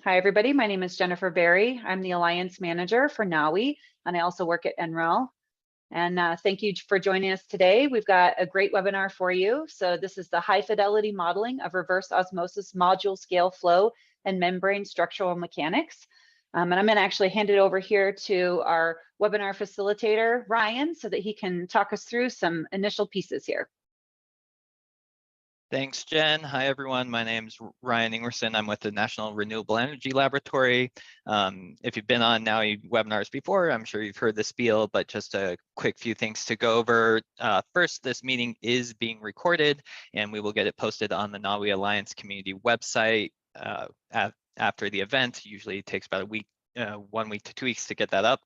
Hi, everybody. My name is Jennifer Berry. I'm the Alliance Manager for NAWI, and I also work at NREL. And thank you for joining us today. We've got a great webinar for you. So this is the high fidelity modeling of reverse osmosis module scale flow and membrane structural mechanics. And I'm going to actually hand it over here to our webinar facilitator, Ryan, so that he can talk us through some initial pieces here. Thanks, Jen. Hi, everyone. My name's Ryan Ingwerson. I'm with the National Renewable Energy Laboratory. If you've been on NAWI webinars before, I'm sure you've heard the spiel, but just a quick few things to go over. First, this meeting is being recorded, and we will get it posted on the NAWI Alliance community website after the event. Usually it takes about a week, 1 week to 2 weeks to get that up.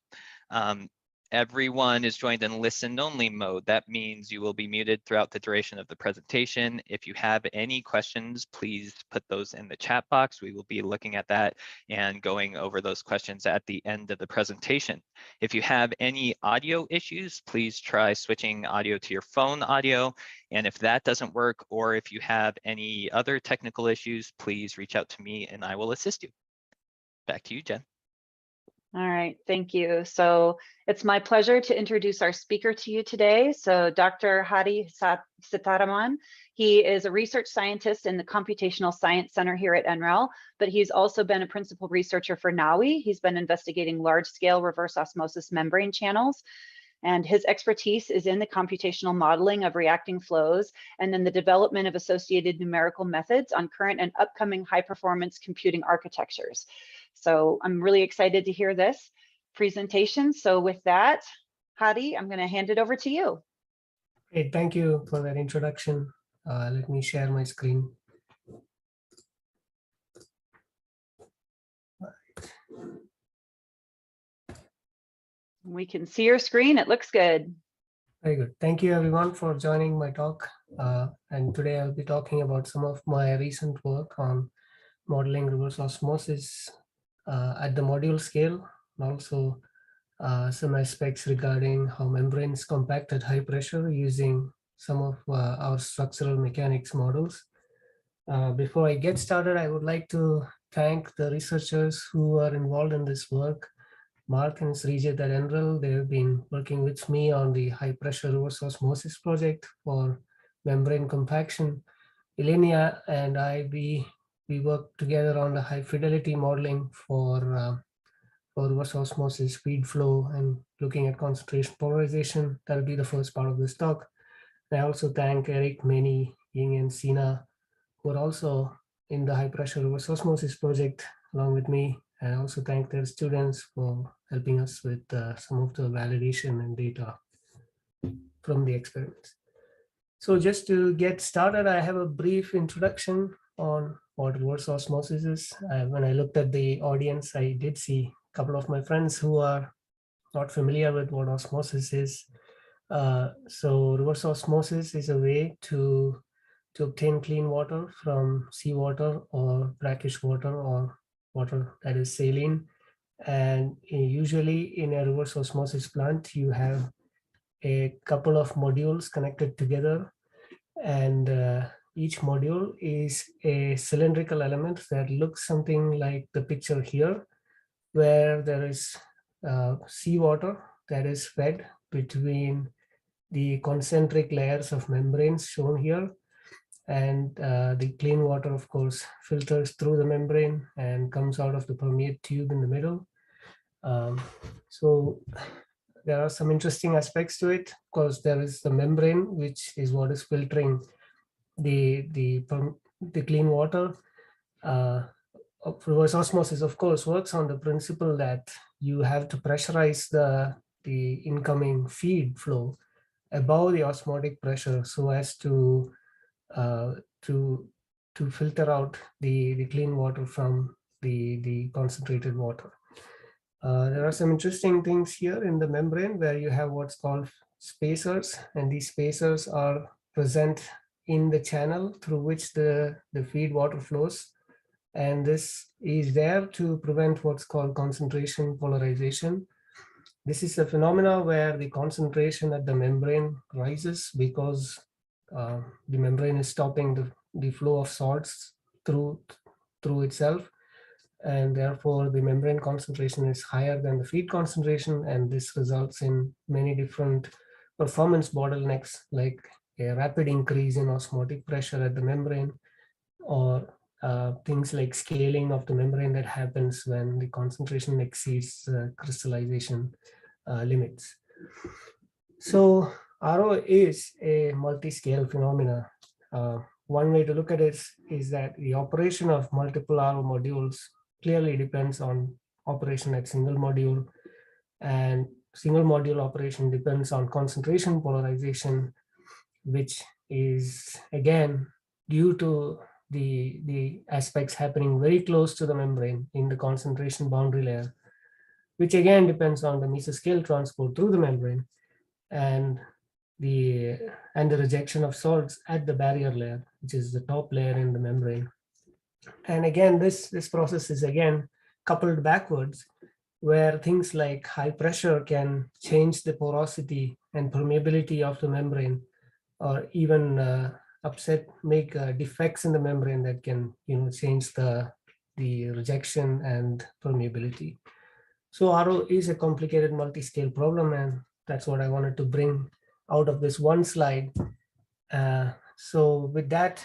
Everyone is joined in listen-only mode. That means you will be muted throughout the duration of the presentation. If you have any questions, please put those in the chat box. We will be looking at that and going over those questions at the end of the presentation. If you have any audio issues, please try switching audio to your phone audio. And if that doesn't work, or if you have any other technical issues, please reach out to me and I will assist you. Back to you, Jen. All right, thank you. So it's my pleasure to introduce our speaker to you today. So Dr. Hari Sitaraman, he is a research scientist in the Computational Science Center here at NREL, but he's also been a principal researcher for NAWI. He's been investigating large-scale reverse osmosis membrane channels, and his expertise is in the computational modeling of reacting flows and then the development of associated numerical methods on current and upcoming high-performance computing architectures. So I'm really excited to hear this presentation. So with that, Hari, I'm going to hand it over to you. Great, thank you for that introduction. Let me share my screen. We can see your screen. It looks good. Very good. Thank you, everyone, for joining my talk. And today I'll be talking about some of my recent work on modeling reverse osmosis at the module scale, and also some aspects regarding how membranes compact at high pressure using some of our structural mechanics models. Before I get started, I would like to thank the researchers who are involved in this work. Mark and Srijit at NREL, they've been working with me on the high pressure reverse osmosis project for membrane compaction. Elenia and I, we work together on the high fidelity modeling for reverse osmosis feed flow and looking at concentration polarization. That'll be the first part of this talk. I also thank Eric, Manny, Ying, and Sina, who are also in the high pressure reverse osmosis project along with me. And I also thank their students for helping us with some of the validation and data from the experiments. So just to get started, I have a brief introduction on what reverse osmosis is. When I looked at the audience, I did see a couple of my friends who are not familiar with what osmosis is. So reverse osmosis is a way to obtain clean water from seawater or brackish water or water that is saline. And usually in a reverse osmosis plant, you have a couple of modules connected together, and each module is a cylindrical element that looks something like the picture here, where there is seawater that is fed between the concentric layers of membranes shown here. And the clean water, of course, filters through the membrane and comes out of the permeate tube in the middle. So there are some interesting aspects to it. Of course, there is the membrane, which is what is filtering the clean water. Reverse osmosis, of course, works on the principle that you have to pressurize the incoming feed flow above the osmotic pressure so as to filter out the clean water from the concentrated water. There are some interesting things here in the membrane where you have what's called spacers, and these spacers are present in the channel through which the feed water flows. And this is there to prevent what's called concentration polarization. This is a phenomena where the concentration at the membrane rises because the membrane is stopping the flow of salts through itself. and therefore the membrane concentration is higher than the feed concentration, and this results in many different performance bottlenecks, like a rapid increase in osmotic pressure at the membrane, or things like scaling of the membrane that happens when the concentration exceeds crystallization limits. So RO is a multi-scale phenomena. One way to look at it is that the operation of multiple RO modules clearly depends on operation at single module, and single module operation depends on concentration polarization, which is again due to the aspects happening very close to the membrane in the concentration boundary layer, which again depends on the mesoscale transport through the membrane, and the rejection of salts at the barrier layer, which is the top layer in the membrane. And again, this process is again coupled backwards, where things like high pressure can change the porosity and permeability of the membrane, or even make defects in the membrane that can change the rejection and permeability. So RO is a complicated multi-scale problem, and that's what I wanted to bring out of this one slide. So with that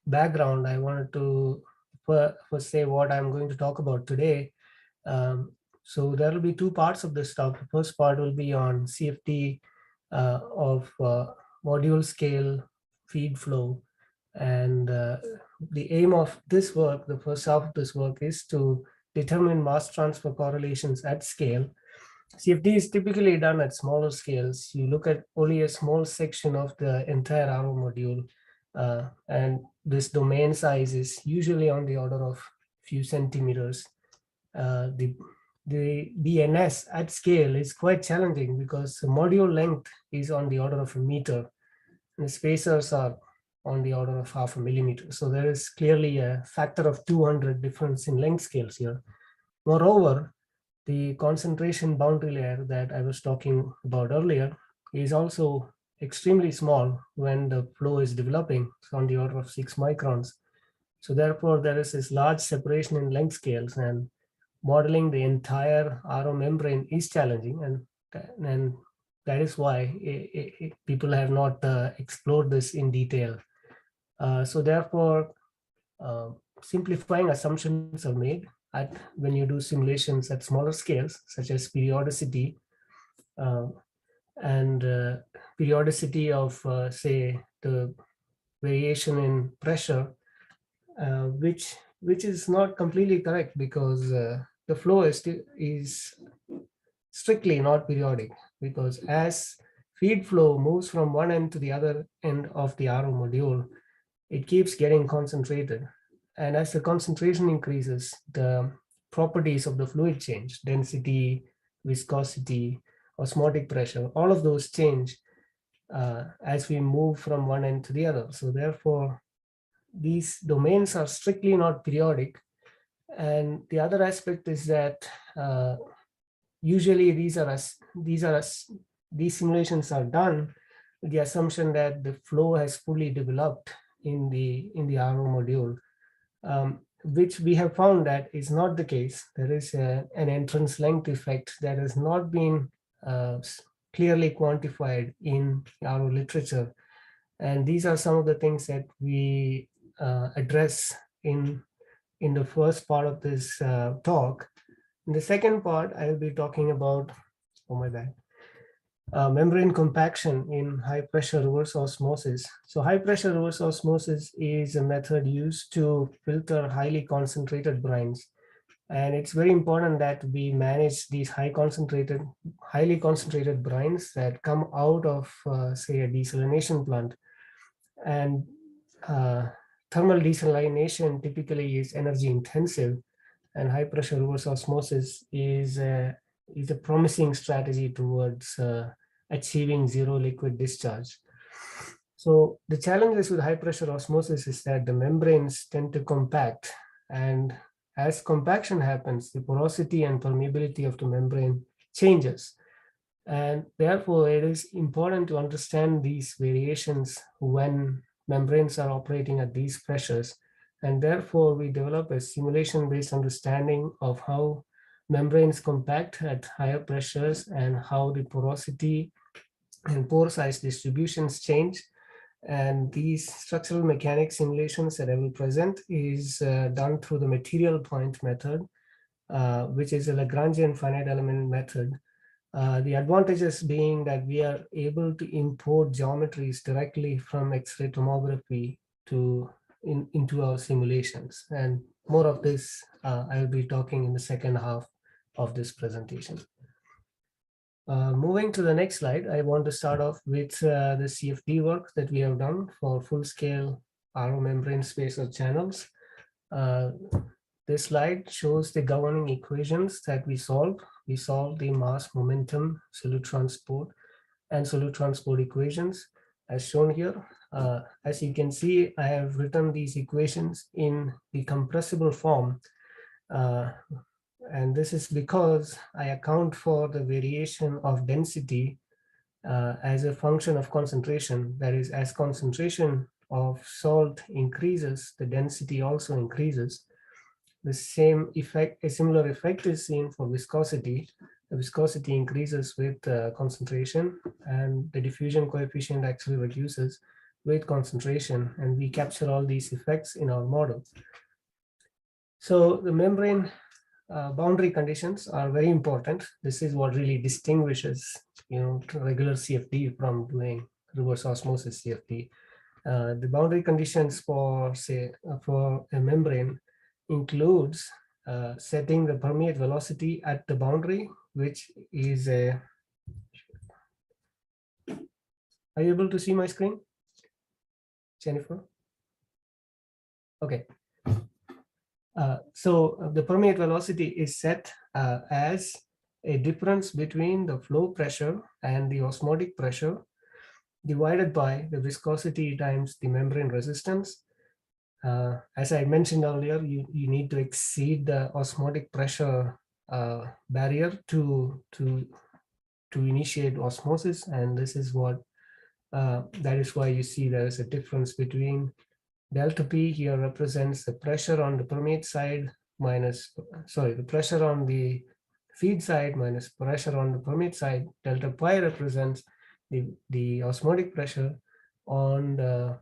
background, I wanted to first say what I'm going to talk about today. So there will be two parts of this talk. The first part will be on CFD of module scale feed flow. And the aim of this work, the first half of this work, is to determine mass transfer correlations at scale. CFD is typically done at smaller scales. You look at only a small section of the entire RO module, and this domain size is usually on the order of few centimeters. The DNS at scale is quite challenging because the module length is on the order of a meter, and the spacers are on the order of 0.5 millimeter. So there is clearly a factor of 200 difference in length scales here. Moreover, the concentration boundary layer that I was talking about earlier is also extremely small when the flow is developing. It's on the order of 6 microns. So therefore, there is this large separation in length scales, and modeling the entire RO membrane is challenging, and that is why people have not explored this in detail. So therefore, simplifying assumptions are made when you do simulations at smaller scales, such as periodicity and periodicity of, say, the variation in pressure, which is not completely correct, because the flow is strictly not periodic, because as feed flow moves from one end to the other end of the RO module, it keeps getting concentrated. And as the concentration increases, the properties of the fluid change: density, viscosity, osmotic pressure, all of those change as we move from one end to the other. So therefore, these domains are strictly not periodic. And the other aspect is that usually these simulations are done with the assumption that the flow has fully developed in the RO module, which we have found that is not the case. There is an entrance length effect that has not been clearly quantified in RO literature. And these are some of the things that we address in the first part of this talk. In the second part, I will be talking about, membrane compaction in high pressure reverse osmosis. So high pressure reverse osmosis is a method used to filter highly concentrated brines. And it's very important that we manage these highly concentrated brines that come out of, say, a desalination plant. And thermal desalination typically is energy intensive, and high pressure reverse osmosis is a promising strategy towards achieving zero liquid discharge. So the challenges with high pressure osmosis is that the membranes tend to compact, and as compaction happens, the porosity and permeability of the membrane changes. And therefore, it is important to understand these variations when membranes are operating at these pressures, And therefore, we develop a simulation-based understanding of how membranes compact at higher pressures and how the porosity and pore size distributions change. And these structural mechanics simulations that I will present is done through the material point method, which is a Lagrangian finite element method. The advantages being that we are able to import geometries directly from X-ray tomography into our simulations. And more of this I'll be talking in the second half of this presentation. Moving to the next slide, I want to start off with the CFD work that we have done for full-scale RO membrane spacer channels. This slide shows the governing equations that we solved. We solved the mass, momentum, solute transport, and solute transport equations as shown here. As you can see, I have written these equations in the compressible form. And this is because I account for the variation of density as a function of concentration. That is, as concentration of salt increases, the density also increases. The same effect, a similar effect is seen for viscosity. The viscosity increases with concentration, and the diffusion coefficient actually reduces with concentration, and we capture all these effects in our model. So the membrane boundary conditions are very important. This is what really distinguishes, regular CFD from doing reverse osmosis CFD. The boundary conditions for, say, for a membrane includes setting the permeate velocity at the boundary, which is a. Are you able to see my screen, Jennifer? Okay. So the permeate velocity is set as a difference between the flow pressure and the osmotic pressure divided by the viscosity times the membrane resistance. As I mentioned earlier, you need to exceed the osmotic pressure barrier to initiate osmosis, and this is what that is why you see there is a difference between delta P here represents the pressure on the permeate side minus, the pressure on the feed side minus pressure on the permeate side. Delta pi represents the osmotic pressure on the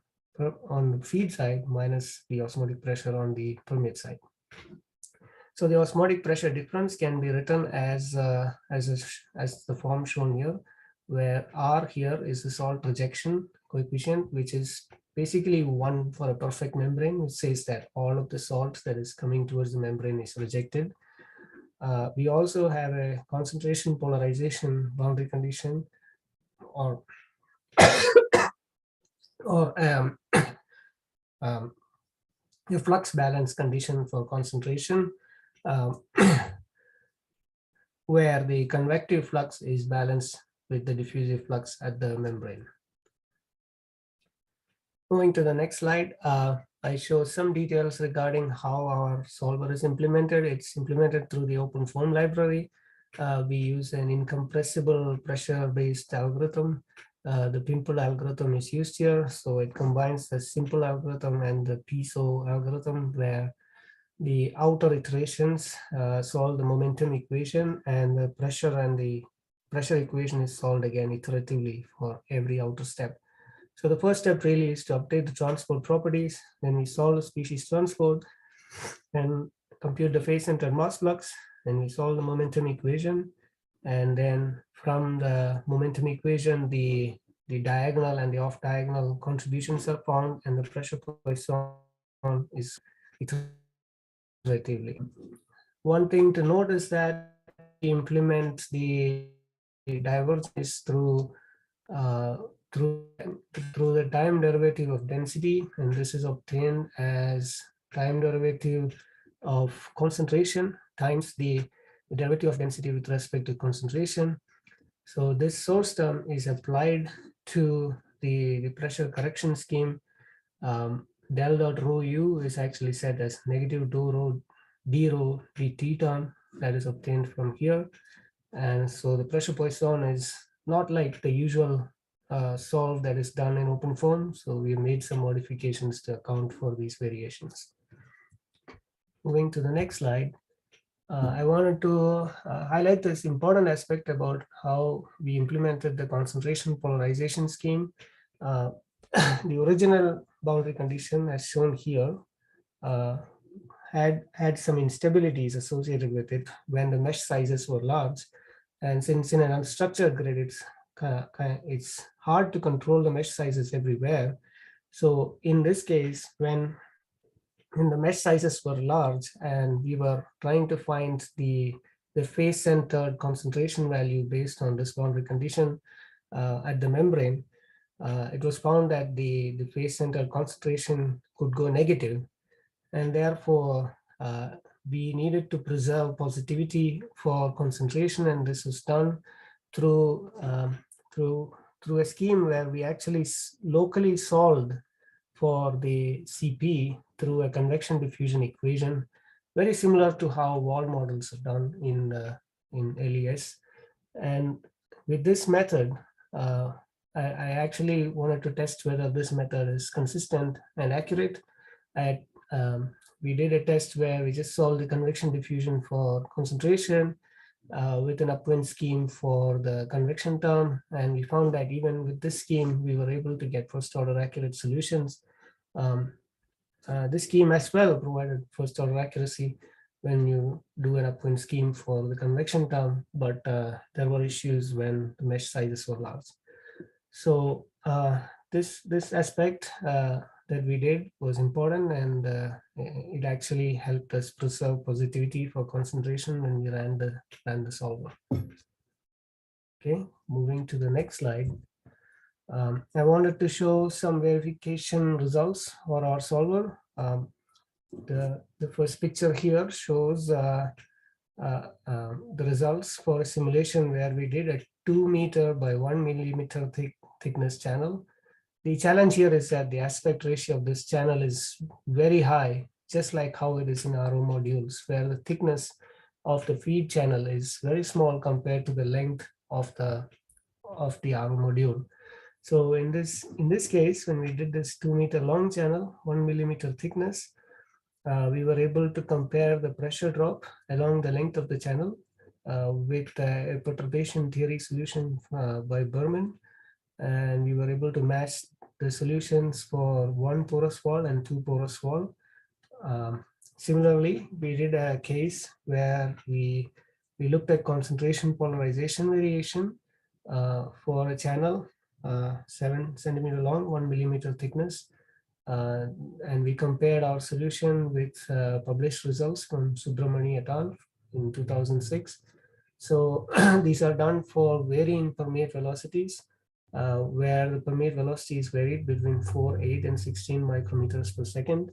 feed side minus the osmotic pressure on the permeate side. So the osmotic pressure difference can be written as the form shown here, where R here is the salt rejection coefficient, which is basically 1 for a perfect membrane, which says that all of the salt that is coming towards the membrane is rejected. We also have a concentration polarization boundary condition, or the flux balance condition for concentration, where the convective flux is balanced with the diffusive flux at the membrane. Moving to the next slide, I show some details regarding how our solver is implemented. It's implemented through the OpenFOAM library. We use an incompressible pressure-based algorithm. The pimple algorithm is used here, so it combines the simple algorithm and the piezo algorithm, where the outer iterations solve the momentum equation, and the pressure equation is solved again iteratively for every outer step. So the first step really is to update the transport properties. Then we solve the species transport and compute the phase center mass flux. Then we solve the momentum equation. And then from the momentum equation, the diagonal and the off diagonal contributions are found, and the pressure Poisson is iteratively. One thing to note is that we implement the divergence through the time derivative of density, and this is obtained as time derivative of concentration times the derivative of density with respect to concentration. So this source term is applied to the pressure correction scheme. Del dot rho u is actually set as negative dou rho d rho dt term that is obtained from here. And so the pressure Poisson is not like the usual solve that is done in OpenFOAM. So we made some modifications to account for these variations. moving to the next slide, I wanted to highlight this important aspect about how we implemented the concentration polarization scheme. The original boundary condition, as shown here, had some instabilities associated with it when the mesh sizes were large. And since in an unstructured grid, it's hard to control the mesh sizes everywhere. So in this case, when the mesh sizes were large and we were trying to find the face-centered concentration value based on this boundary condition at the membrane, it was found that the face-centered concentration could go negative, and therefore we needed to preserve positivity for concentration, and this was done through through a scheme where we actually locally solved for the CP through a convection diffusion equation, very similar to how wall models are done in LES. And with this method, I actually wanted to test whether this method is consistent and accurate. We did a test where we just solved the convection diffusion for concentration with an upwind scheme for the convection term. And we found that even with this scheme, we were able to get first order accurate solutions. This scheme as well provided first order accuracy when you do an upwind scheme for the convection term, but there were issues when the mesh sizes were large. So this aspect that we did was important, and it actually helped us preserve positivity for concentration when we ran the solver. Okay, moving to the next slide. I wanted to show some verification results for our solver. The first picture here shows the results for a simulation where we did a 2 meter by 1 millimeter thickness channel. The challenge here is that the aspect ratio of this channel is very high, just like how it is in RO modules, where the thickness of the feed channel is very small compared to the length of the RO module. So in this case, when we did this 2 meter long channel, 1 millimeter thickness, we were able to compare the pressure drop along the length of the channel with a perturbation theory solution by Berman. And we were able to match the solutions for 1 porous wall and 2 porous wall. Similarly, we did a case where we looked at concentration polarization variation for a channel 7 centimeter long, 1 millimeter thickness. And we compared our solution with published results from Subramani et al. In 2006. So these are done for varying permeate velocities, where the permeate velocities varied between 4, 8, and 16 micrometers per second.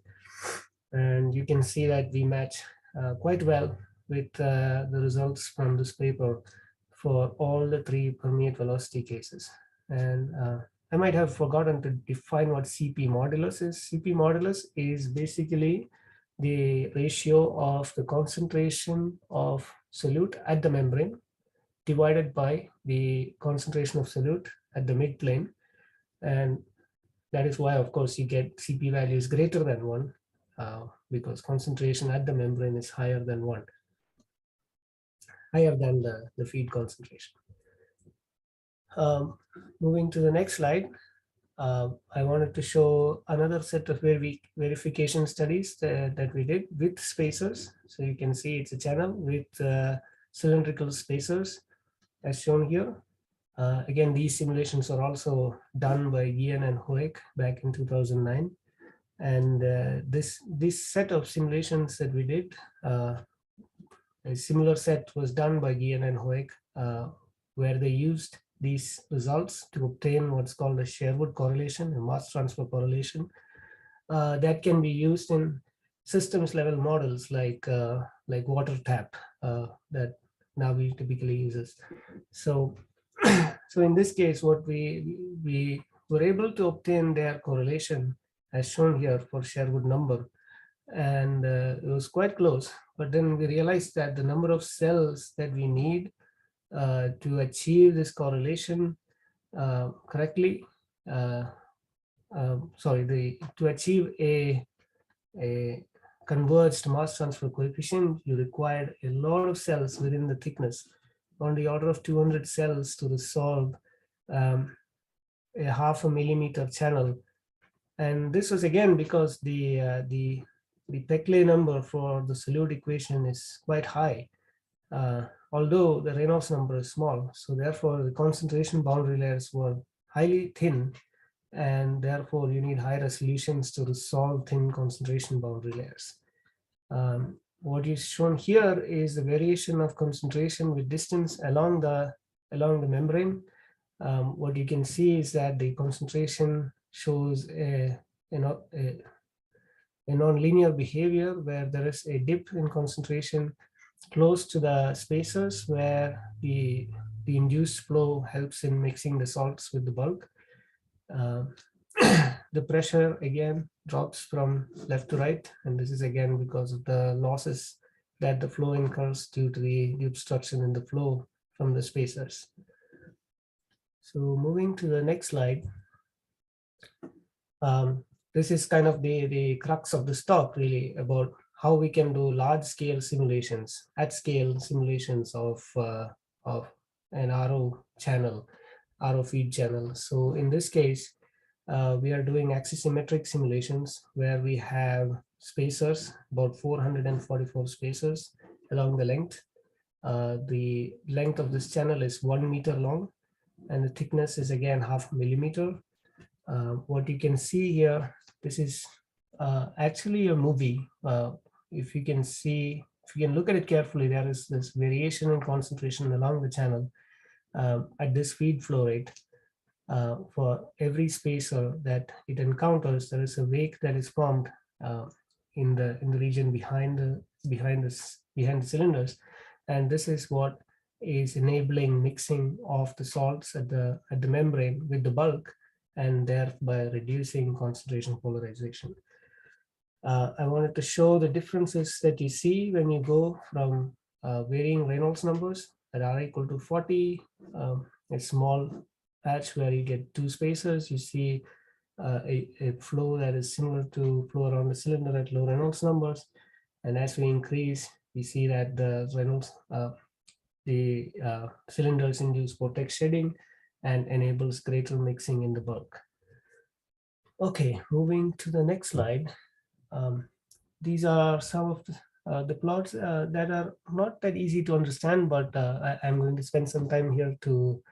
And you can see that we match quite well with the results from this paper for all the 3 permeate velocity cases. And I might have forgotten to define what CP modulus is. CP modulus is basically the ratio of the concentration of solute at the membrane divided by the concentration of solute at the midplane. And that is why, of course, you get CP values greater than 1 because concentration at the membrane is higher than 1, higher than the feed concentration. Moving to the next slide, I wanted to show another set of verification studies that we did with spacers. So you can see it's a channel with cylindrical spacers as shown here. Again, these simulations are also done by Guillen and Hoek back in 2009. And this set of simulations that we did, a similar set was done by Guillen and Hoek, where they used these results to obtain what's called a Sherwood correlation, a mass transfer correlation, that can be used in systems level models like water tap that NAWI typically uses. So in this case, what we were able to obtain their correlation as shown here for Sherwood number, and it was quite close. But then we realized that the number of cells that we need to achieve this correlation correctly, to achieve a converged mass transfer coefficient, you required a lot of cells within the thickness, on the order of 200 cells to resolve a 0.5 millimeter channel. And this was again because the Peclet number for the solute equation is quite high, although the Reynolds number is small. So therefore, the concentration boundary layers were highly thin, and therefore you need high resolutions to resolve thin concentration boundary layers. What is shown here is the variation of concentration with distance along the membrane. What you can see is that the concentration shows a non-linear behavior where there is a dip in concentration close to the spacers where the induced flow helps in mixing the salts with the bulk. The pressure again drops from left to right, and this is again because of the losses that the flow incurs due to the obstruction in the flow from the spacers. So moving to the next slide. This is kind of the crux of this talk, really, about how we can do large-scale simulations, at-scale simulations of an RO channel, RO feed channel. So in this case, we are doing axisymmetric simulations where we have spacers, about 444 spacers along the length. The length of this channel is 1 meter long, and the thickness is again 0.5 millimeter. What you can see here, this is actually a movie. If you can see, if you can look at it carefully, there is this variation in concentration along the channel at this feed flow rate. For every spacer that it encounters, there is a wake that is formed in the region behind the cylinders, and this is what is enabling mixing of the salts at the membrane with the bulk, and thereby reducing concentration polarization. I wanted to show the differences that you see when you go from varying Reynolds numbers that are equal to 40, a small patch where you get 2 spacers. You see a flow that is similar to flow around the cylinder at low Reynolds numbers. And as we increase, we see that the Reynolds, cylinders induce vortex shedding and enables greater mixing in the bulk. Okay, moving to the next slide. These are some of the plots that are not that easy to understand, but I'm going to spend some time here to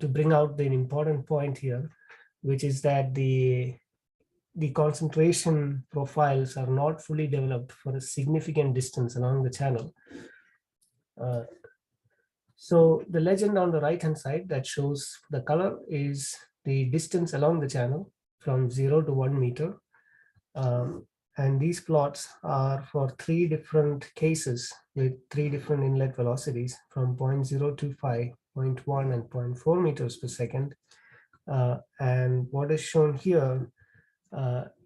bring out the important point here, which is that the concentration profiles are not fully developed for a significant distance along the channel. So the legend on the right-hand side that shows the color is the distance along the channel from 0 to 1 meter. And these plots are for 3 different cases with 3 different inlet velocities from 0.025, 0.1, and 0.4 meters per second. And what is shown here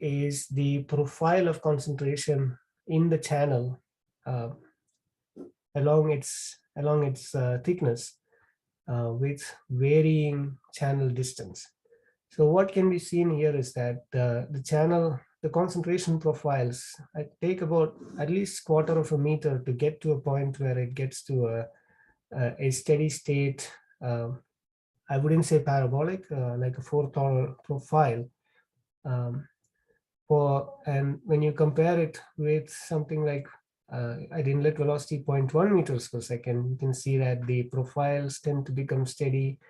is the profile of concentration in the channel along its thickness with varying channel distance. So what can be seen here is that the concentration profiles take about at least 1/4 of a meter to get to a point where it gets to a steady state. I wouldn't say parabolic, like a 4th order profile. And when you compare it with something like at inlet velocity 0.1 meters per second, you can see that the profiles tend to become steady,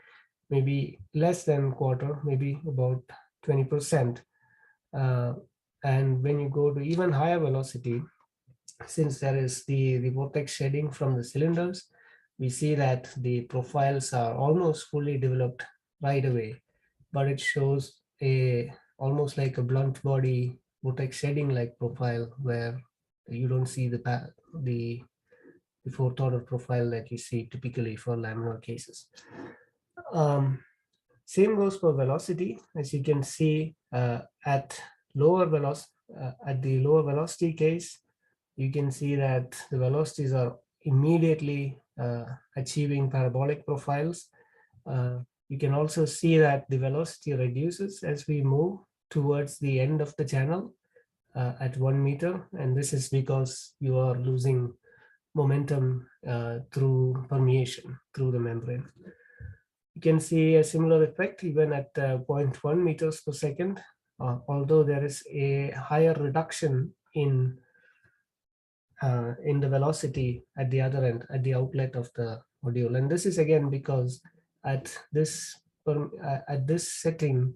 maybe less than 1/4, maybe about 20%. And when you go to even higher velocity, since there is the vortex shedding from the cylinders, we see that the profiles are almost fully developed right away, but it shows almost like a blunt body vortex shedding like profile where you don't see the 4th order profile that you see typically for laminar cases. Same goes for velocity. As you can see at the lower velocity case, you can see that the velocities are immediately achieving parabolic profiles. You can also see that the velocity reduces as we move towards the end of the channel. at 1 meter, and this is because you are losing momentum through permeation through the membrane. You can see a similar effect even at 0.1 meters per second, although there is a higher reduction in the velocity at the other end, at the outlet of the module. And this is again because at this setting,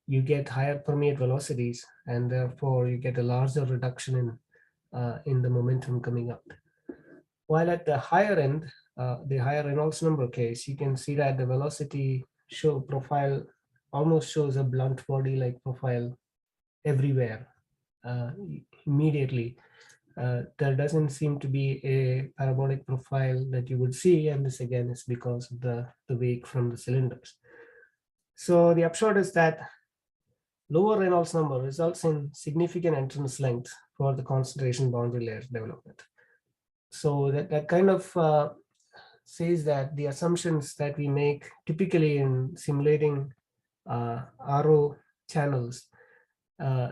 you get higher permeate velocities, and therefore you get a larger reduction in the momentum coming out. While at the higher end, the higher Reynolds number case, you can see that the velocity profile almost shows a blunt body-like profile everywhere immediately. There doesn't seem to be a parabolic profile that you would see, and this again is because of the wake from the cylinders. So the upshot is that lower Reynolds number results in significant entrance length for the concentration boundary layers development. So that kind of says that the assumptions that we make typically in simulating RO channels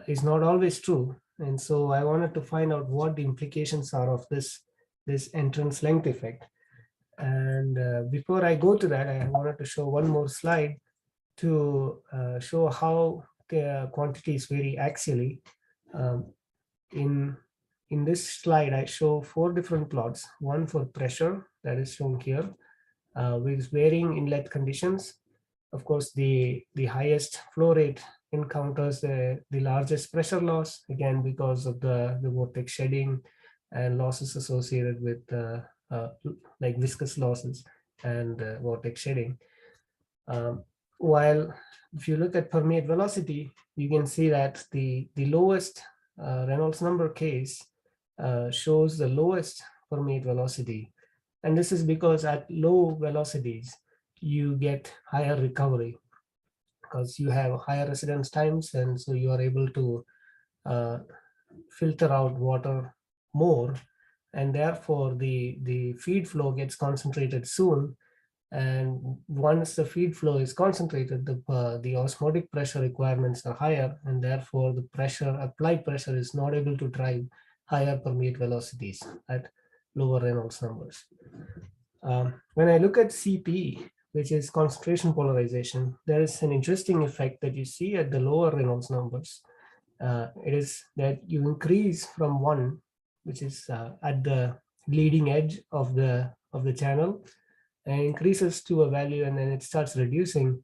is not always true. And so I wanted to find out what the implications are of this entrance length effect. And before I go to that, I wanted to show one more slide to show how the quantities vary axially. In this slide, I show 4 different plots, one for pressure that is shown here with varying inlet conditions. Of course, the highest flow rate encounters the largest pressure loss, again, because of the vortex shedding and losses associated with like viscous losses and vortex shedding. While if you look at permeate velocity, you can see that the lowest Reynolds number case shows the lowest permeate velocity. And this is because at low velocities, you get higher recovery because you have higher residence times, and so you are able to filter out water more, and therefore the feed flow gets concentrated soon. And once the feed flow is concentrated, the osmotic pressure requirements are higher, and therefore the applied pressure is not able to drive higher permeate velocities at lower Reynolds numbers. When I look at CP, which is concentration polarization, there is an interesting effect that you see at the lower Reynolds numbers. It is that you increase from 1, which is at the leading edge of the channel, and increases to a value, and then it starts reducing.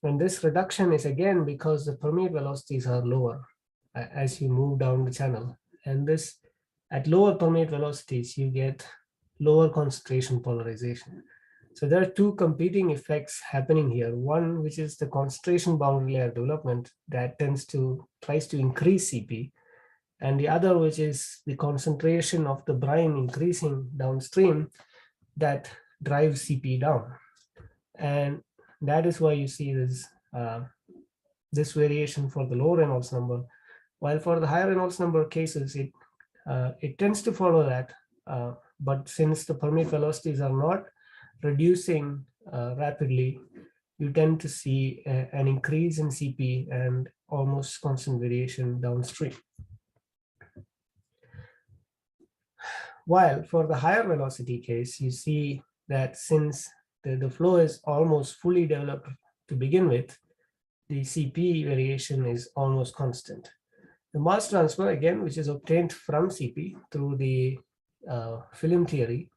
And this reduction is again because the permeate velocities are lower as you move down the channel. And this, at lower permeate velocities, you get lower concentration polarization. So there are 2 competing effects happening here. One, which is the concentration boundary layer development that tries to increase CP, and the other, which is the concentration of the brine increasing downstream that drives CP down. And that is why you see this this variation for the low Reynolds number, while for the higher Reynolds number cases, it tends to follow that. But since the permeate velocities are not reducing rapidly, you tend to see an increase in CP and almost constant variation downstream. While for the higher velocity case, you see that since the flow is almost fully developed to begin with, the CP variation is almost constant. The mass transfer, again, which is obtained from CP through the film theory,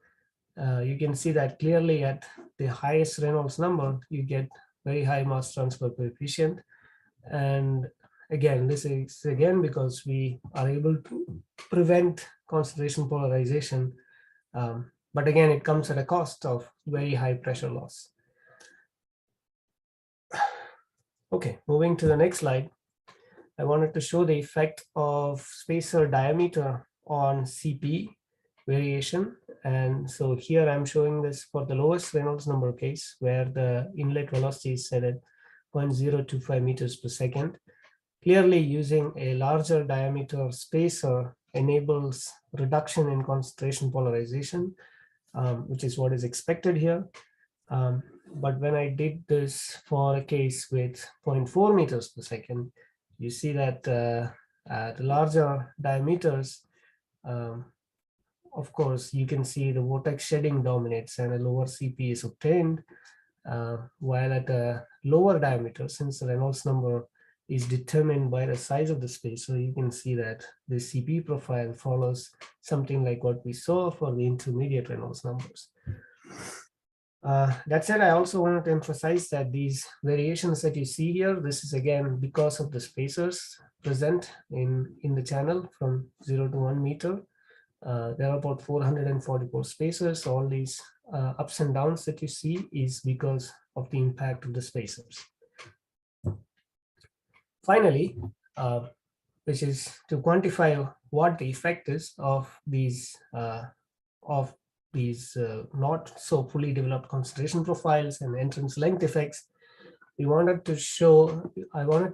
you can see that clearly at the highest Reynolds number, you get very high mass transfer coefficient. And again, this is again because we are able to prevent concentration polarization. But again, it comes at a cost of very high pressure loss. Okay, moving to the next slide. I wanted to show the effect of spacer diameter on CP variation. And so here I'm showing this for the lowest Reynolds number case, where the inlet velocity is set at 0.025 meters per second. Clearly, using a larger diameter spacer enables reduction in concentration polarization, which is what is expected here. But when I did this for a case with 0.4 meters per second, you see that At larger diameters, of course, you can see the vortex shedding dominates and a lower CP is obtained, while at a lower diameter, since the Reynolds number is determined by the size of the space, so you can see that the CP profile follows something like what we saw for the intermediate Reynolds numbers. That said, I also wanted to emphasize that these variations that you see here, this is again because of the spacers present in the channel from 0 to 1 meter. There are about 444 spacers. So all these ups and downs that you see is because of the impact of the spacers. Finally, which is to quantify what the effect is of these not so fully developed concentration profiles and entrance length effects. I wanted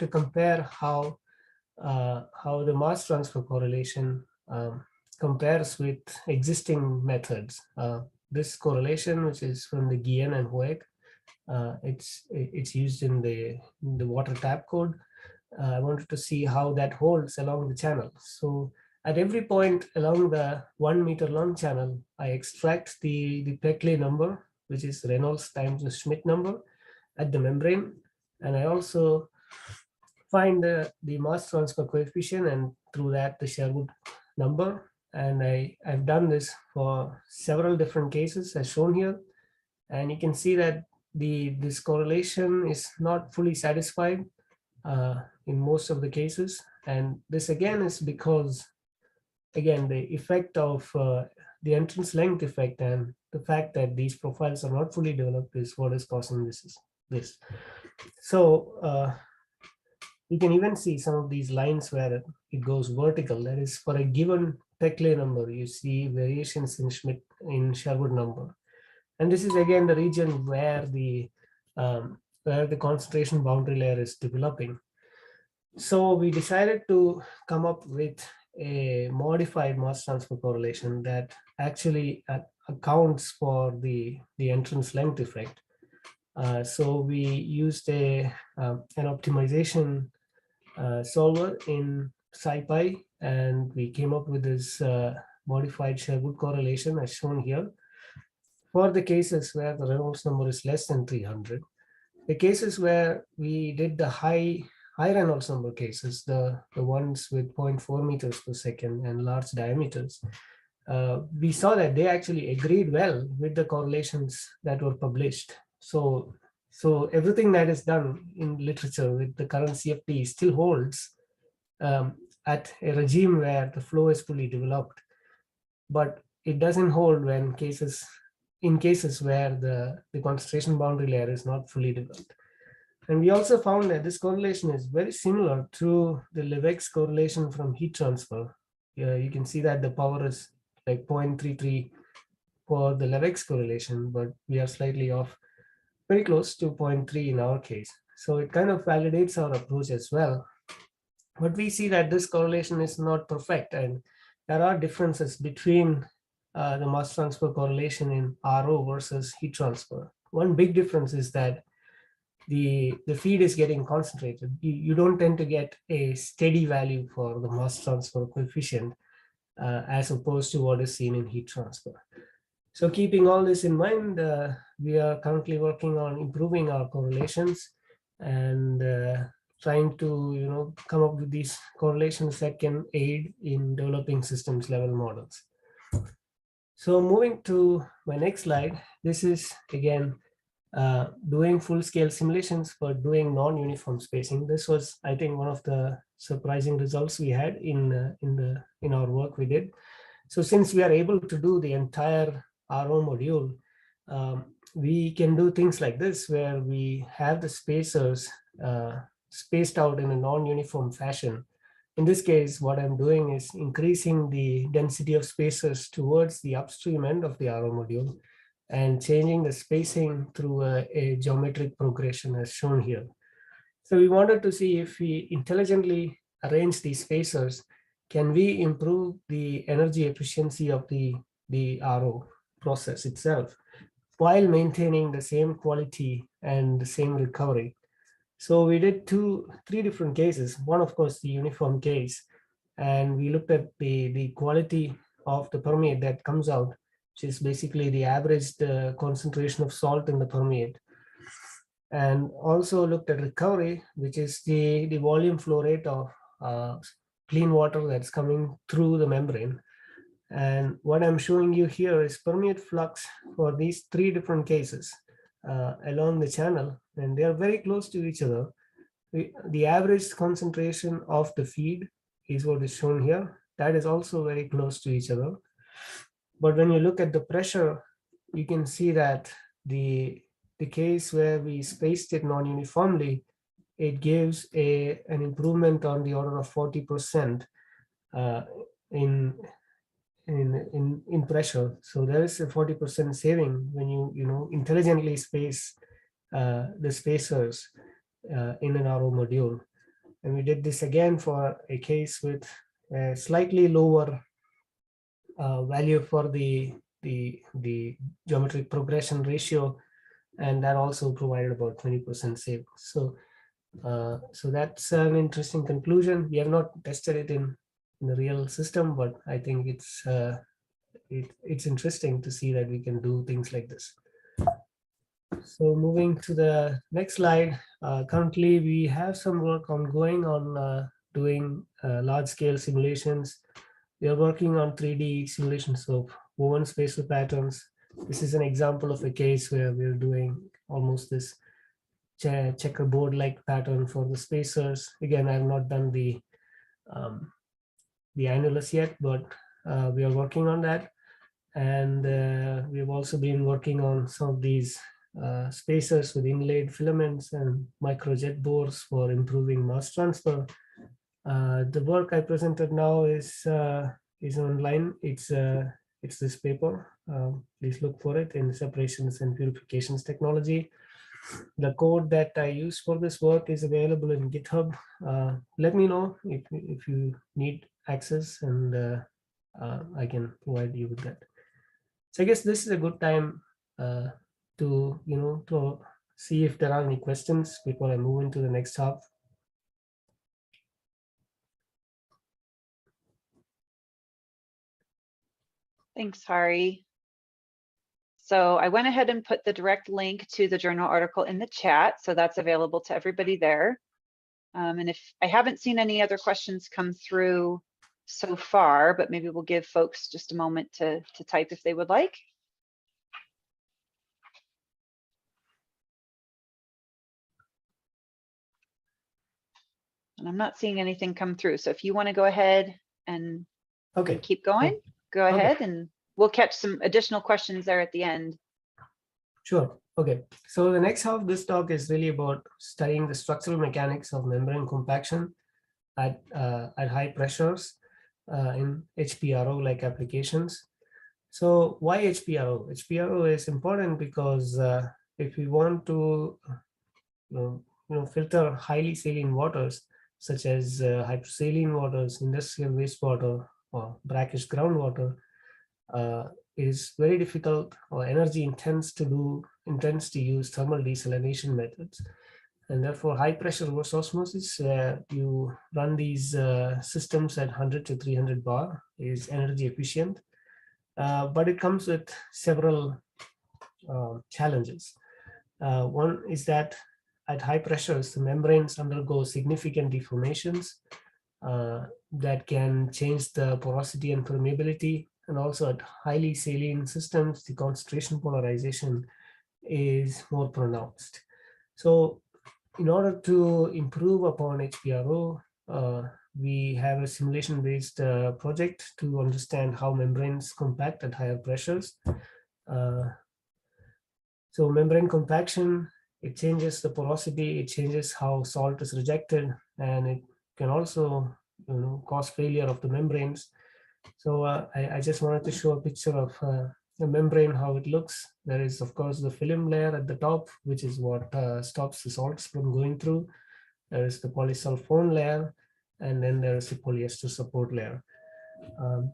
to compare how the mass transfer correlation compares with existing methods. This correlation, which is from the Guillen and Hoek, it's used in the water tap code. I wanted to see how that holds along the channel. So at every point along the 1 meter long channel, I extract the Peckley number, which is Reynolds times the Schmidt number at the membrane. And I also find the mass transfer coefficient, and through that the Sherwood number. And I've done this for several different cases as shown here. And you can see that this correlation is not fully satisfied in most of the cases. And this again is because, again, the effect of the entrance length effect and the fact that these profiles are not fully developed is what is causing this. So you can even see some of these lines where it goes vertical. That is, for a given Peckley number, you see variations in Sherwood number. And this is again the region where the concentration boundary layer is developing. So we decided to come up with a modified mass transfer correlation that actually accounts for the entrance length effect. So we used an optimization solver in SciPy, and we came up with this modified Sherwood correlation as shown here. For the cases where the Reynolds number is less than 300, the cases where we did the high Reynolds number cases, the ones with 0.4 meters per second and large diameters, we saw that they actually agreed well with the correlations that were published. So everything that is done in literature with the current CFD still holds at a regime where the flow is fully developed, but it doesn't hold in cases where the concentration boundary layer is not fully developed. And we also found that this correlation is very similar to the Leveck's correlation from heat transfer. You can see that the power is like 0.33 for the Leveck's correlation, but we are slightly off, very close to 0.3 in our case. So it kind of validates our approach as well. But we see that this correlation is not perfect, and there are differences between the mass transfer correlation in RO versus heat transfer. One big difference is that the feed is getting concentrated. You don't tend to get a steady value for the mass transfer coefficient as opposed to what is seen in heat transfer. So keeping all this in mind, we are currently working on improving our correlations and trying to come up with these correlations that can aid in developing systems level models. So moving to my next slide, this is again doing full-scale simulations for doing non-uniform spacing. This was, I think, one of the surprising results we had in our work we did. So since we are able to do the entire RO module, we can do things like this, where we have the spacers spaced out in a non-uniform fashion. In this case, what I'm doing is increasing the density of spacers towards the upstream end of the RO module and changing the spacing through a geometric progression as shown here. So we wanted to see if we intelligently arrange these spacers, can we improve the energy efficiency of the RO process itself while maintaining the same quality and the same recovery. So we did three different cases. One, of course, the uniform case, And we looked at the quality of the permeate that comes out, which is basically the average concentration of salt in the permeate. And also looked at recovery, which is the volume flow rate of clean water that's coming through the membrane. And what I'm showing you here is permeate flux for these three different cases along the channel, and they are very close to each other. The average concentration of the feed is what is shown here. That is also very close to each other. But when you look at the pressure, you can see that the case where we spaced it non-uniformly, it gives an improvement on the order of 40% in pressure. So there is a 40% saving when you intelligently space the spacers in an RO module. And we did this again for a case with a slightly lower value for the geometric progression ratio, and that also provided about 20% savings. So that's an interesting conclusion. We have not tested it in the real system, but I think it's interesting to see that we can do things like this. So moving to the next slide, currently we have some work ongoing on doing large-scale simulations. We are working on 3D simulations of woven spatial patterns. This is an example of a case where we're doing almost this checkerboard-like pattern for the spacers. Again, I have not done the annulus yet, but we are working on that. And we have also been working on some of these spacers with inlaid filaments and microjet bores for improving mass transfer. The work I presented now is online. It's this paper. Please look for it in Separations and Purifications Technology. The code that I use for this work is available in GitHub. Let me know if you need access, and I can provide you with that. So I guess this is a good time to see if there are any questions before I move into the next half. Thanks, Hari. So I went ahead and put the direct link to the journal article in the chat, so that's available to everybody there. And if I haven't seen any other questions come through so far, but maybe we'll give folks just a moment to type if they would like. And I'm not seeing anything come through. So if you want to go ahead and keep going, go ahead, and we'll catch some additional questions there at the end. Sure. Okay. So the next half of this talk is really about studying the structural mechanics of membrane compaction at high pressures in HPRO-like applications. So why HPRO? HPRO is important because if we want to filter highly saline waters, such as hypersaline waters, industrial wastewater, or brackish groundwater, is very difficult or energy intense to use thermal desalination methods. And therefore, high pressure reverse osmosis, you run these systems at 100 to 300 bar, is energy efficient, but it comes with several challenges. One is that at high pressures, the membranes undergo significant deformations that can change the porosity and permeability. And also at highly saline systems, the concentration polarization is more pronounced. So in order to improve upon HPRO, we have a simulation-based project to understand how membranes compact at higher pressures. So membrane compaction, it changes the porosity, it changes how salt is rejected, and it can also cause failure of the membranes. So I just wanted to show a picture of the membrane, how it looks. There is, of course, the film layer at the top, which is what stops the salts from going through. There is the polysulfone layer, and then there is the polyester support layer.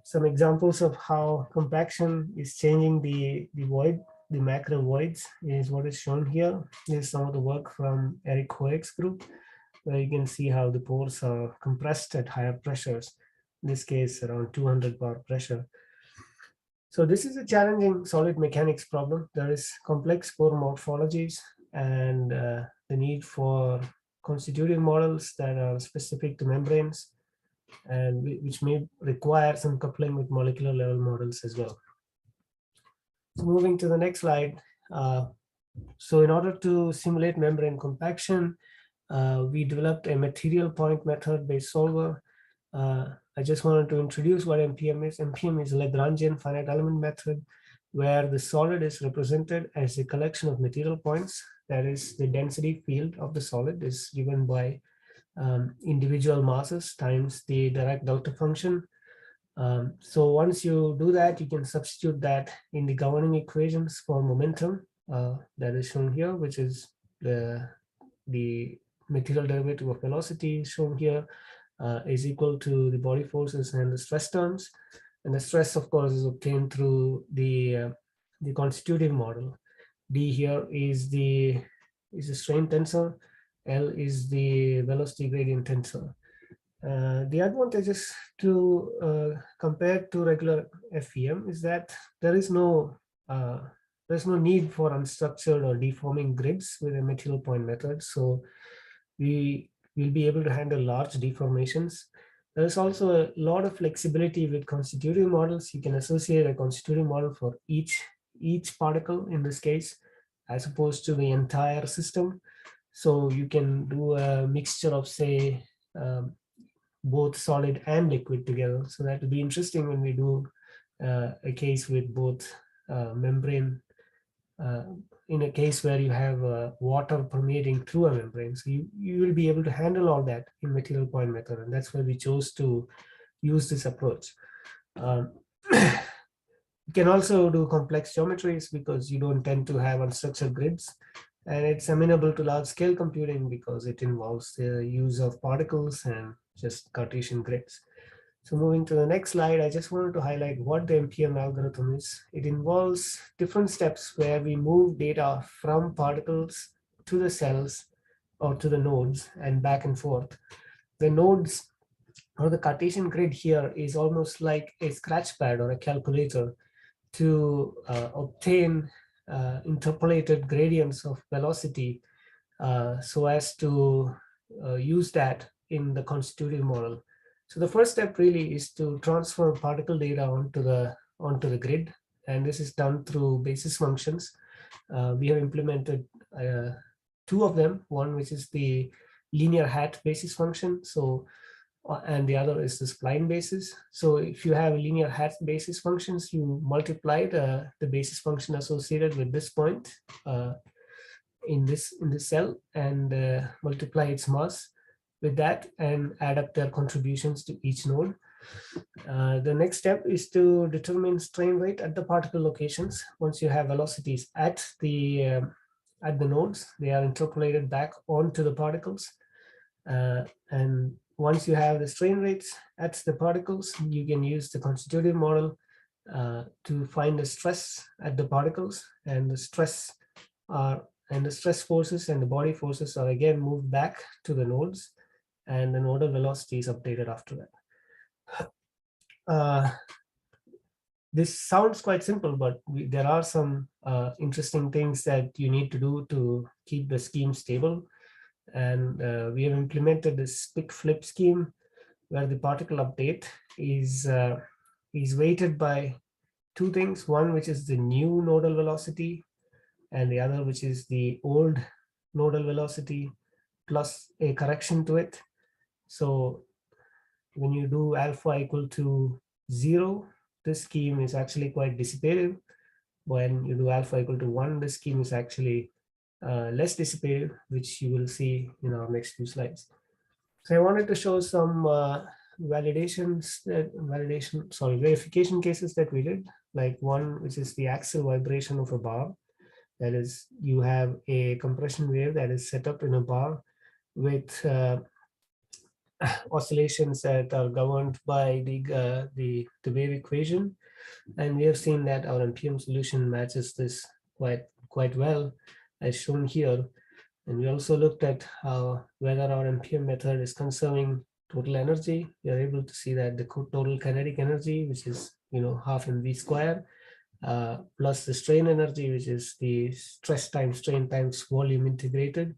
Some examples of how compaction is changing the void, the macro voids, is what is shown here. This is some of the work from Eric Hoek's group, where you can see how the pores are compressed at higher pressures. in this case around 200 bar pressure. So this is a challenging solid mechanics problem. There is complex pore morphologies and the need for constitutive models that are specific to membranes, and which may require some coupling with molecular level models as well. So moving to the next slide. So in order to simulate membrane compaction, we developed a material point method based solver. I just wanted to introduce what MPM is. MPM is a Lagrangian finite element method where the solid is represented as a collection of material points. That is, the density field of the solid is given by individual masses times the Dirac delta function. So once you do that, you can substitute that in the governing equations for momentum that is shown here, which is the material derivative of velocity shown here is equal to the body forces and the stress terms. And the stress, of course, is obtained through the constitutive model. D here is the strain tensor. L is the velocity gradient tensor. The advantages to compared to regular FEM is that there's no need for unstructured or deforming grids with a material point method. So we will be able to handle large deformations. There's also a lot of flexibility with constitutive models. You can associate a constitutive model for each particle in this case, as opposed to the entire system. So you can do a mixture of, say, both solid and liquid together. So that will be interesting when we do a case with both membrane, in a case where you have water permeating through a membrane. So you will be able to handle all that in material point method, and that's why we chose to use this approach. You can also do complex geometries because you don't tend to have unstructured grids, and it's amenable to large scale computing because it involves the use of particles and just Cartesian grids. So moving to the next slide, I just wanted to highlight what the MPM algorithm is. It involves different steps where we move data from particles to the cells or to the nodes and back and forth. The nodes or the Cartesian grid here is almost like a scratch pad or a calculator to obtain interpolated gradients of velocity so as to use that in the constitutive model. So the first step really is to transfer particle data onto the grid, and this is done through basis functions. We have implemented two of them, one which is the linear hat basis function, so and the other is the spline basis. So if you have linear hat basis functions, you multiply the basis function associated with this point in this cell and multiply its mass with that and add up their contributions to each node. The next step is to determine strain rate at the particle locations. Once you have velocities at the nodes, they are interpolated back onto the particles. And once you have the strain rates at the particles, you can use the constitutive model to find the stress at the particles, and the stress forces and the body forces are again moved back to the nodes, and the nodal velocity is updated after that. This sounds quite simple, but there are some interesting things that you need to do to keep the scheme stable. And we have implemented this pick flip scheme where the particle update is weighted by two things. One, which is the new nodal velocity, and the other, which is the old nodal velocity plus a correction to it. So when you do alpha equal to 0, this scheme is actually quite dissipative. When you do alpha equal to 1, this scheme is actually less dissipative, which you will see in our next few slides. So I wanted to show some verification cases that we did, like one which is the axial vibration of a bar. That is, you have a compression wave that is set up in a bar with oscillations that are governed by the wave equation, and we have seen that our MPM solution matches this quite well, as shown here. And we also looked at whether our MPM method is conserving total energy, we are able to see that the total kinetic energy, which is half mv square, plus the strain energy, which is the stress times strain times volume integrated,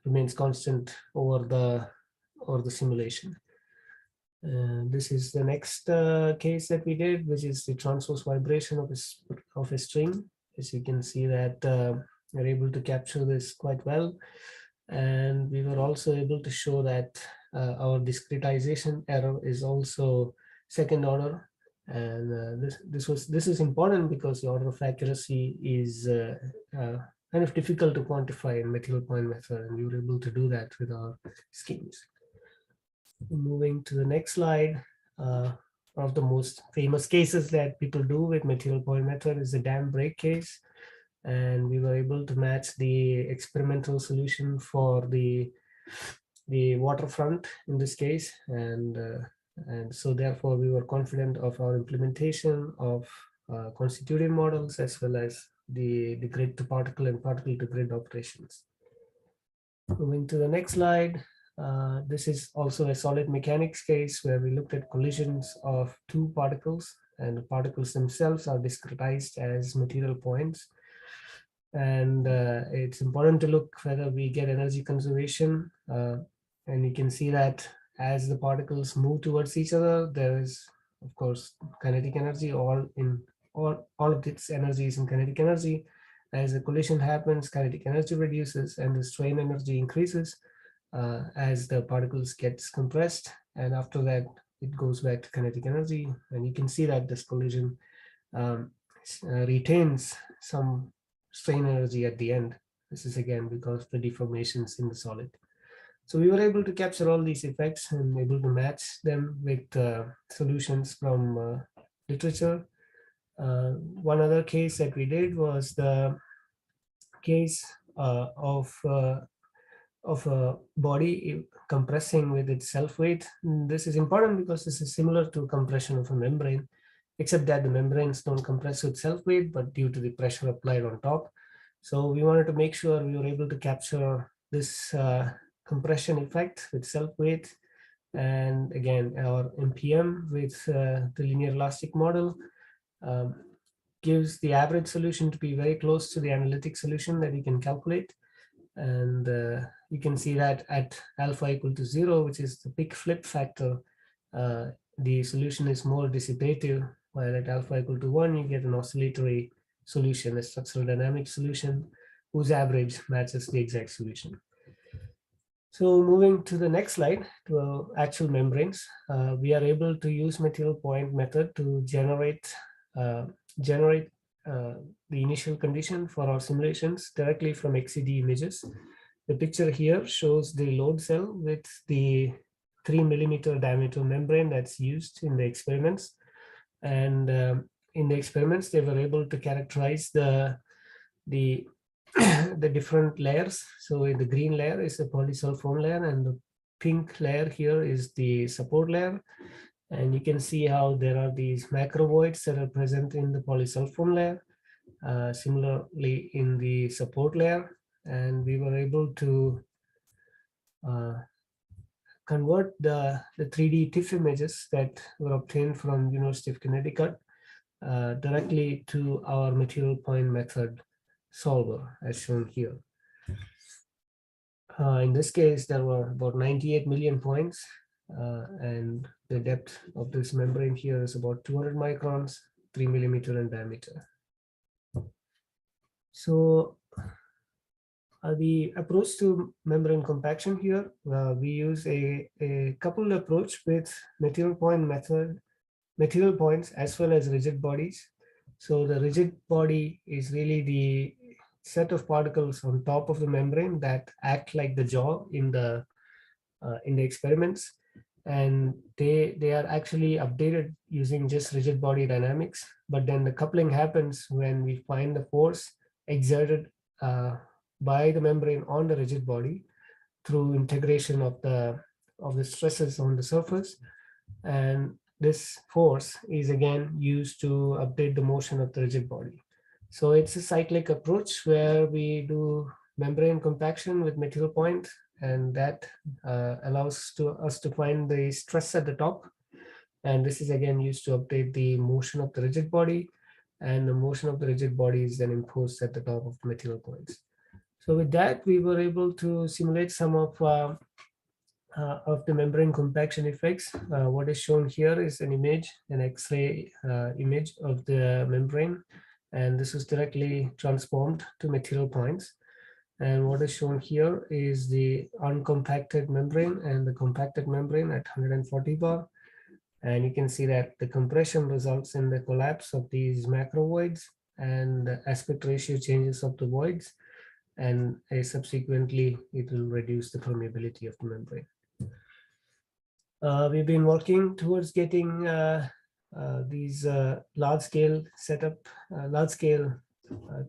remains constant over the simulation. This is the next case that we did, which is the transverse vibration of a string. As you can see that we're able to capture this quite well. And we were also able to show that our discretization error is also second order. And this is important because the order of accuracy is kind of difficult to quantify in material point method, and we were able to do that with our schemes. Moving to the next slide, one of the most famous cases that people do with material point method is the dam break case. And we were able to match the experimental solution for the waterfront in this case. And so therefore we were confident of our implementation of constitutive models as well as the grid to particle and particle to grid operations. Moving to the next slide. This is also a solid mechanics case where we looked at collisions of two particles, and the particles themselves are discretized as material points. And it's important to look whether we get energy conservation. And you can see that as the particles move towards each other, there is, of course, kinetic energy, all of its energy is in kinetic energy. As the collision happens, kinetic energy reduces and the strain energy increases as the particles gets compressed. And after that, it goes back to kinetic energy. And you can see that this collision retains some strain energy at the end. This is again because of the deformations in the solid. So we were able to capture all these effects and able to match them with solutions from literature. One other case that we did was the case of a body compressing with its self-weight. This is important because this is similar to compression of a membrane, except that the membranes don't compress with self-weight, but due to the pressure applied on top. So we wanted to make sure we were able to capture this compression effect with self-weight. And again, our MPM with the linear elastic model gives the average solution to be very close to the analytic solution that we can calculate. And you can see that at alpha equal to 0, which is the peak flip factor, the solution is more dissipative, while at alpha equal to 1, you get an oscillatory solution, a structural dynamic solution, whose average matches the exact solution. So moving to the next slide, to actual membranes, we are able to use material point method to generate the initial condition for our simulations directly from XCD images. The picture here shows the load cell with the 3 millimeter diameter membrane that's used in the experiments. And in the experiments, they were able to characterize the different layers. So in the green layer is the polysulfone layer, and the pink layer here is the support layer. And you can see how there are these macrovoids that are present in the polysulfone layer, similarly in the support layer. And we were able to convert the 3D TIFF images that were obtained from University of Connecticut directly to our material point method solver, as shown here. In this case, there were about 98 million points, and the depth of this membrane here is about 200 microns, 3 millimeter in diameter. So the approach to membrane compaction here, we use a coupled approach with material point method, material points as well as rigid bodies. So the rigid body is really the set of particles on top of the membrane that act like the jaw in the experiments, and they are actually updated using just rigid body dynamics. But then the coupling happens when we find the force exerted by the membrane on the rigid body through integration of the stresses on the surface, and this force is again used to update the motion of the rigid body. So it's a cyclic approach where we do membrane compaction with material point, and that allows us to find the stress at the top. And this is again used to update the motion of the rigid body, and the motion of the rigid body is then imposed at the top of the material points. So with that, we were able to simulate some of the membrane compaction effects. What is shown here is an image, an X-ray image of the membrane, and this is directly transformed to material points. And what is shown here is the uncompacted membrane and the compacted membrane at 140 bar. And you can see that the compression results in the collapse of these macro voids and the aspect ratio changes of the voids, and subsequently it will reduce the permeability of the membrane. We've been working towards getting these large-scale setup, large-scale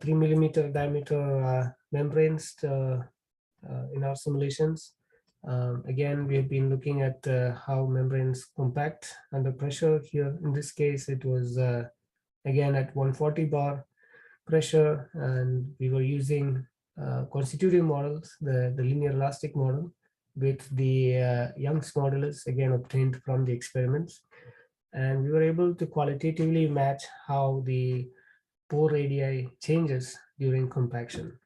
3 millimeter diameter membranes in our simulations. Again, we have been looking at how membranes compact under pressure. Here, in this case, it was again at 140 bar pressure, and we were using constitutive models, the linear elastic model, with the Young's modulus, again obtained from the experiments. And we were able to qualitatively match how the pore radii changes during compaction.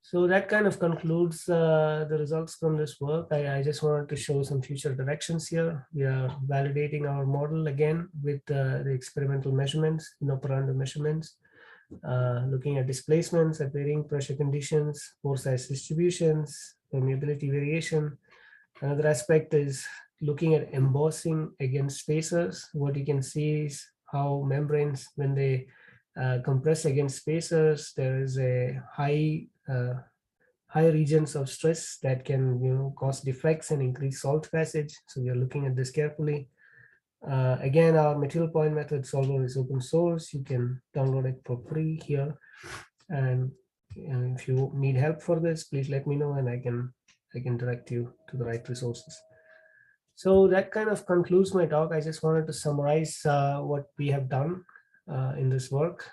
So that kind of concludes the results from this work. I just wanted to show some future directions here. We are validating our model again with the experimental measurements, inoperando measurements, looking at displacements at varying pressure conditions, pore size distributions, permeability variation. Another aspect is looking at embossing against spacers. What you can see is how membranes, when they compress against spacers, there is a high regions of stress that can cause defects and increase salt passage. So we are looking at this carefully. Again, our material point method solver is open source. You can download it for free here. And if you need help for this, please let me know and I can direct you to the right resources. So that kind of concludes my talk. I just wanted to summarize what we have done in this work.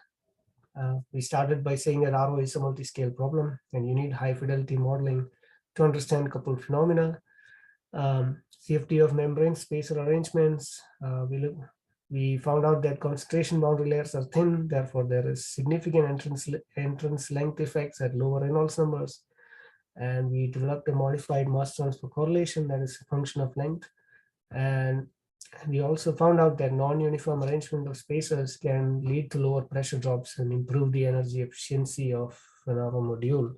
We started by saying that RO is a multi-scale problem and you need high fidelity modeling to understand a couple of phenomena. CFD of membrane spacer arrangements. We found out that concentration boundary layers are thin, therefore there is significant entrance length effects at lower Reynolds numbers. And we developed a modified mass transfer correlation that is a function of length. And we also found out that non-uniform arrangement of spacers can lead to lower pressure drops and improve the energy efficiency of an RO module.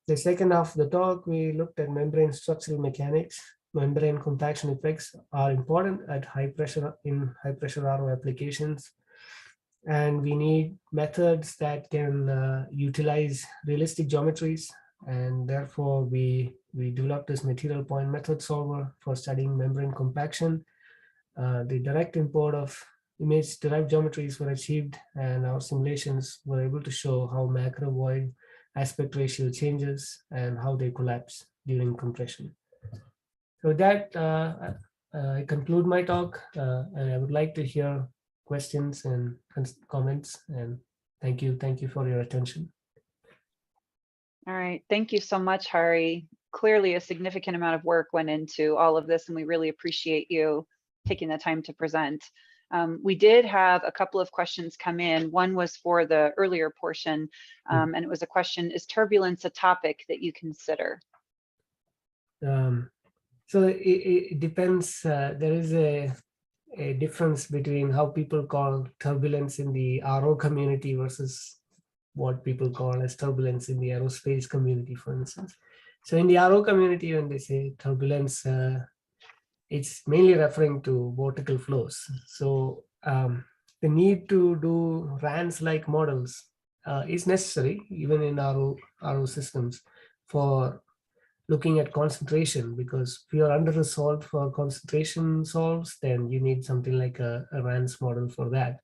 The second half of the talk, we looked at membrane structural mechanics. Membrane compaction effects are important at high pressure RO applications. And we need methods that can utilize realistic geometries. And therefore, we developed this material point method solver for studying membrane compaction. The direct import of image-derived geometries were achieved, and our simulations were able to show how macro void aspect ratio changes and how they collapse during compression. So with that, I conclude my talk, and I would like to hear questions and comments. And thank you for your attention. All right, thank you so much, Hari. Clearly a significant amount of work went into all of this, and we really appreciate you taking the time to present. We did have a couple of questions come in. One was for the earlier portion, and it was a question, is turbulence a topic that you consider? So it depends. There is a difference between how people call turbulence in the RO community versus what people call as turbulence in the aerospace community, for instance. So in the RO community, when they say turbulence, it's mainly referring to vortical flows. So the need to do RANS-like models is necessary even in RO systems for looking at concentration, because if you're under-resolved for concentration solves, then you need something like a RANS model for that.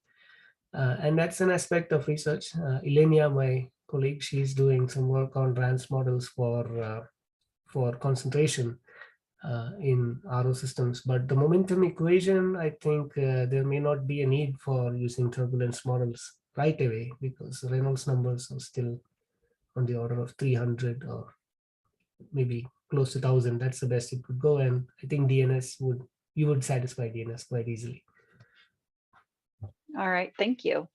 And that's an aspect of research. Elenia, my colleague, she's doing some work on RANS models for concentration in RO systems. But the momentum equation, I think there may not be a need for using turbulence models right away, because Reynolds numbers are still on the order of 300 or maybe close to 1,000. That's the best it could go. And I think you would satisfy DNS quite easily. All right, thank you.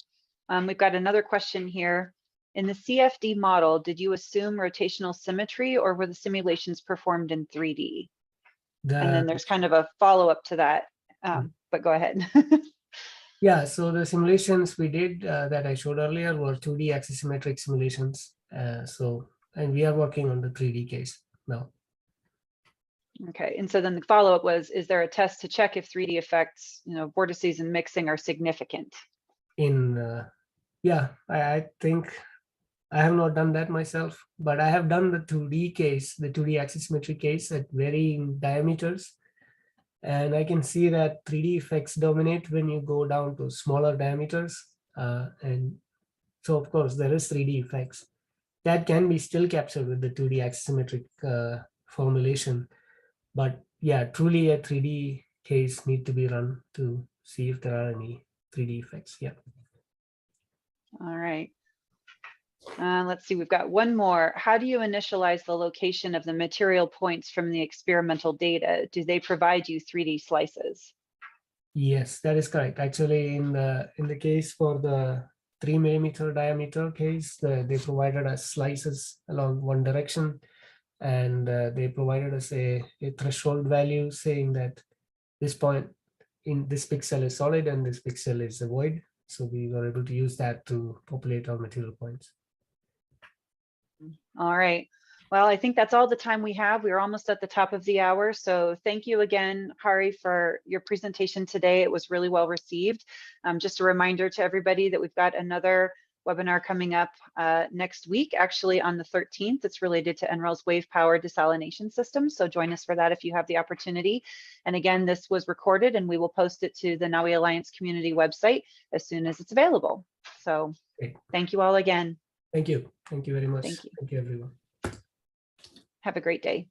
We've got another question here. In the CFD model, did you assume rotational symmetry, or were the simulations performed in 3D? And then there's kind of a follow-up to that, but go ahead. Yeah, so the simulations we did that I showed earlier were 2D axisymmetric simulations. And we are working on the 3D case now. Okay, and so then the follow-up was, is there a test to check if 3D effects, vortices and mixing are significant? Yeah, I think I have not done that myself, but I have done the 2D case, the 2D axisymmetry case at varying diameters. And I can see that 3D effects dominate when you go down to smaller diameters. And so, of course, there is 3D effects. That can be still captured with the 2D axisymmetric formulation. But yeah, truly a 3D case need to be run to see if there are any 3D effects. Yeah. All right. Let's see, we've got one more. How do you initialize the location of the material points from the experimental data? Do they provide you 3D slices? Yes, that is correct. Actually, in the case for the 3 millimeter diameter case, they provided us slices along one direction, and they provided us a threshold value saying that this point in this pixel is solid and this pixel is a void. So we were able to use that to populate our material points. All right. Well, I think that's all the time we have. We're almost at the top of the hour. So thank you again, Hari, for your presentation today. It was really well received. Just a reminder to everybody that we've got another webinar coming up next week, actually on the 13th. It's related to NREL's wave power desalination system. So join us for that if you have the opportunity. And again, this was recorded and we will post it to the NAWI Alliance community website as soon as it's available. So thank you all again. Thank you. Thank you very much. Thank you. Thank you, everyone. Have a great day.